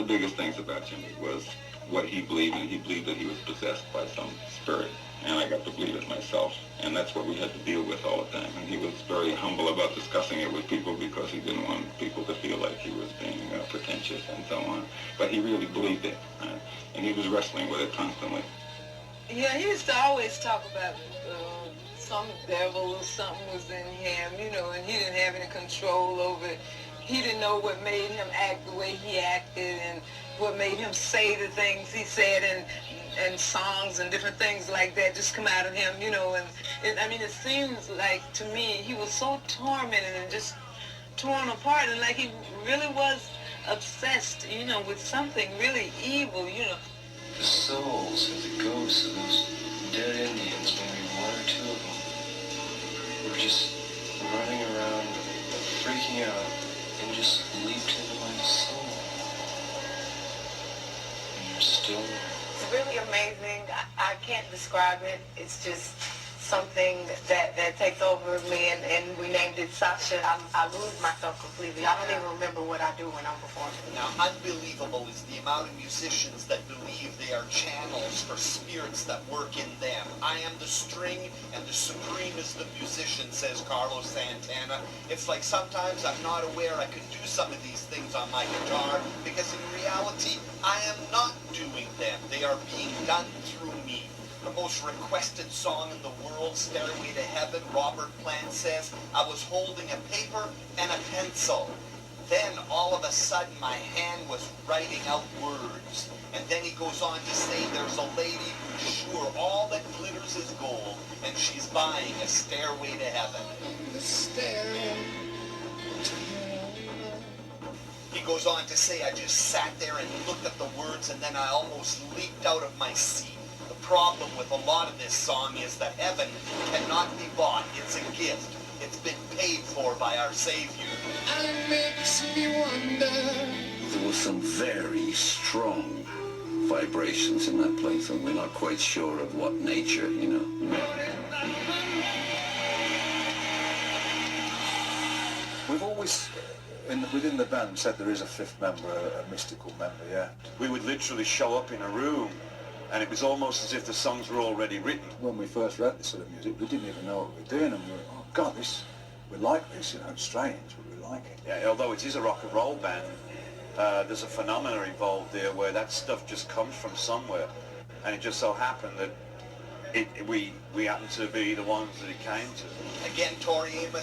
the biggest things about Jimmy was what he believed, and he believed that he was possessed by some spirit. And I got to believe it myself, and that's what we had to deal with all the time. And he was very humble about discussing it with people because he didn't want people to feel like he was being pretentious and so on. But he really believed it, and he was wrestling with it constantly. Yeah, he used to always talk about some devil or something was in him, you know, and he didn't have any control over it. He didn't know what made him act the way he acted and what made him say the things he said, and songs and different things like that just come out of him, you know. And it seems like to me he was so tormented and just torn apart, and like he really was obsessed, you know, with something really evil, you know. The souls of the ghosts of those dead Indians, maybe one or two of them, were just running around, freaking out, and just leaped into my soul. And you're still there. It's really amazing. I can't describe it. It's just something that takes over me, and we named it Sasha. I lose myself completely. I don't even remember what I do when I'm performing. Now, unbelievable is the amount of musicians that believe they are channels for spirits that work in them. I am the string, and the supreme is the musician, says Carlos Santana. It's like sometimes I'm not aware I could do some of these things on my guitar, because in reality, I am not doing them. They are being done through me. The most requested song in the world, Stairway to Heaven, Robert Plant says, I was holding a paper and a pencil. Then all of a sudden my hand was writing out words. And then he goes on to say there's a lady who's sure all that glitters is gold, and she's buying a stairway to heaven. The stairway to heaven. He goes on to say, I just sat there and looked at the words, and then I almost leaped out of my seat. The problem with a lot of this song is that heaven cannot be bought. It's a gift. It's been paid for by our Savior. And it makes me wonder. There were some very strong vibrations in that place, and we're not quite sure of what nature, you know. We've always, within the band, said there is a fifth member, a mystical member, yeah. We would literally show up in a room, and it was almost as if the songs were already written. When we first wrote this sort of music, we didn't even know what we were doing, and we were, oh God, we like this, you know, it's strange, but we like it. Yeah, although it is a rock and roll band, there's a phenomena involved there where that stuff just comes from somewhere, and it just so happened that we happened to be the ones that it came to. Again, Tori Amos.